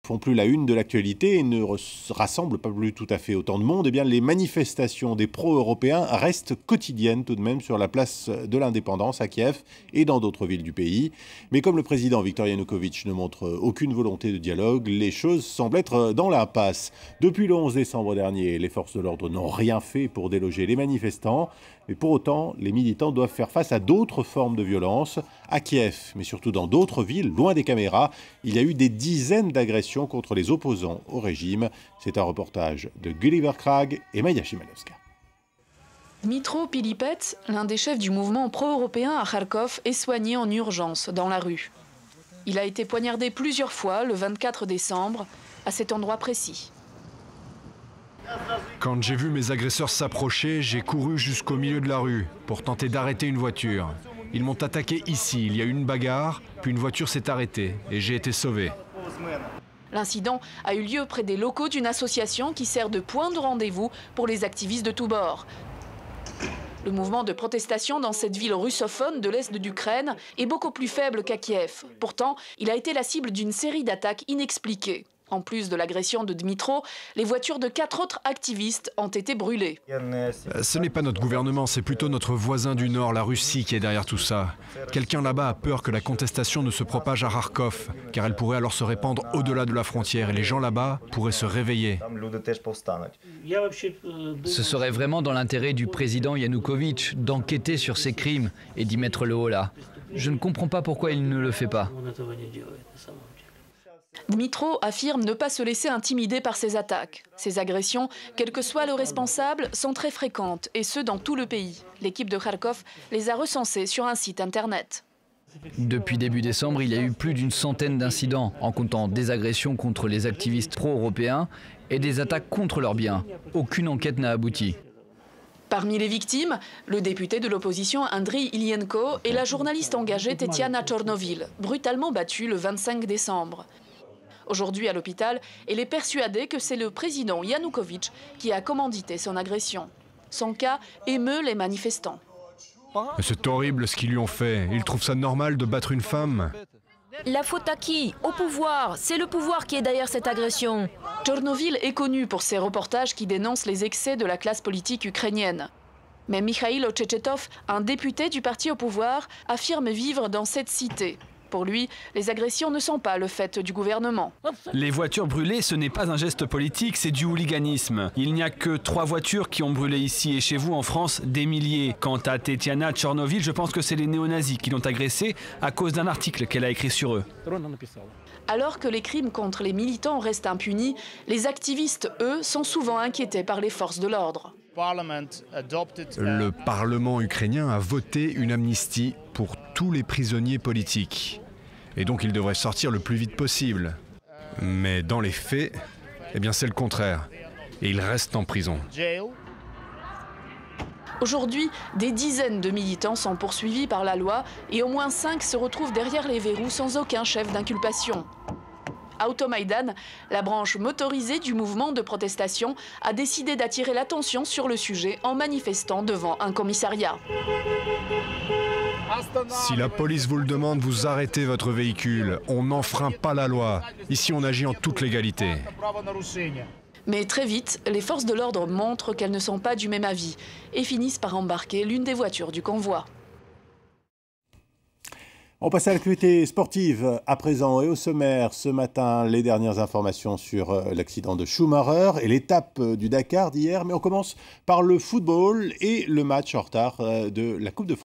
font plus la une de l'actualité et ne rassemblent pas plus tout à fait autant de monde, eh bien les manifestations des pro-européens restent quotidiennes tout de même sur la place de l'Indépendance à Kiev et dans d'autres villes du pays. Mais comme le président Viktor Yanukovych ne montre aucune volonté de dialogue, les choses semblent être dans l'impasse. Depuis le 11 décembre dernier, les forces de l'ordre n'ont rien fait pour déloger les manifestants. Mais pour autant, les militants doivent faire face à d'autres formes de violence. À Kiev, mais surtout dans d'autres villes, loin des caméras, il y a eu des dizaines d'agressions contre les opposants au régime. C'est un reportage de Gulliver Krag et Maya Shimanowska. Dmytro Pilipets, l'un des chefs du mouvement pro-européen à Kharkov, est soigné en urgence dans la rue. Il a été poignardé plusieurs fois le 24 décembre, à cet endroit précis. Quand j'ai vu mes agresseurs s'approcher, j'ai couru jusqu'au milieu de la rue pour tenter d'arrêter une voiture. Ils m'ont attaqué ici, il y a eu une bagarre, puis une voiture s'est arrêtée et j'ai été sauvé. L'incident a eu lieu près des locaux d'une association qui sert de point de rendez-vous pour les activistes de tous bords. Le mouvement de protestation dans cette ville russophone de l'est d'Ukraine est beaucoup plus faible qu'à Kiev. Pourtant, il a été la cible d'une série d'attaques inexpliquées. En plus de l'agression de Dmytro, les voitures de 4 autres activistes ont été brûlées. Ce n'est pas notre gouvernement, c'est plutôt notre voisin du Nord, la Russie, qui est derrière tout ça. Quelqu'un là-bas a peur que la contestation ne se propage à Kharkov, car elle pourrait alors se répandre au-delà de la frontière et les gens là-bas pourraient se réveiller. Ce serait vraiment dans l'intérêt du président Yanukovych d'enquêter sur ces crimes et d'y mettre le holà. Je ne comprends pas pourquoi il ne le fait pas. Dmytro affirme ne pas se laisser intimider par ces attaques. Ces agressions, quel que soit le responsable, sont très fréquentes, et ce dans tout le pays. L'équipe de Kharkov les a recensées sur un site internet. Depuis début décembre, il y a eu plus d'une centaine d'incidents, en comptant des agressions contre les activistes pro-européens et des attaques contre leurs biens. Aucune enquête n'a abouti. Parmi les victimes, le député de l'opposition Andriy Ilienko et la journaliste engagée Tetiana Tchornovil, brutalement battue le 25 décembre. Aujourd'hui à l'hôpital, elle est persuadée que c'est le président Yanukovych qui a commandité son agression. Son cas émeut les manifestants. C'est horrible ce qu'ils lui ont fait. Ils trouvent ça normal de battre une femme. La faute à qui? Au pouvoir. C'est le pouvoir qui est derrière cette agression. Tchornovil est connu pour ses reportages qui dénoncent les excès de la classe politique ukrainienne. Mais Mikhail Tchetchetov, un député du parti au pouvoir, affirme vivre dans cette cité. Pour lui, les agressions ne sont pas le fait du gouvernement. Les voitures brûlées, ce n'est pas un geste politique, c'est du hooliganisme. Il n'y a que 3 voitures qui ont brûlé ici et chez vous en France, des milliers. Quant à Tetiana Tchornovil, je pense que c'est les néo-nazis qui l'ont agressée à cause d'un article qu'elle a écrit sur eux. Alors que les crimes contre les militants restent impunis, les activistes, eux, sont souvent inquiétés par les forces de l'ordre. Le Parlement ukrainien a voté une amnistie pour tous les prisonniers politiques. Et donc ils devraient sortir le plus vite possible. Mais dans les faits, eh bien c'est le contraire. Et ils restent en prison. Aujourd'hui, des dizaines de militants sont poursuivis par la loi et au moins 5 se retrouvent derrière les verrous sans aucun chef d'inculpation. Automaïdan, la branche motorisée du mouvement de protestation, a décidé d'attirer l'attention sur le sujet en manifestant devant un commissariat. Si la police vous le demande, vous arrêtez votre véhicule. On n'enfreint pas la loi. Ici, on agit en toute légalité. Mais très vite, les forces de l'ordre montrent qu'elles ne sont pas du même avis et finissent par embarquer l'une des voitures du convoi. On passe à l'actualité sportive à présent et au sommaire. Ce matin, les dernières informations sur l'accident de Schumacher et l'étape du Dakar d'hier. Mais on commence par le football et le match en retard de la Coupe de France.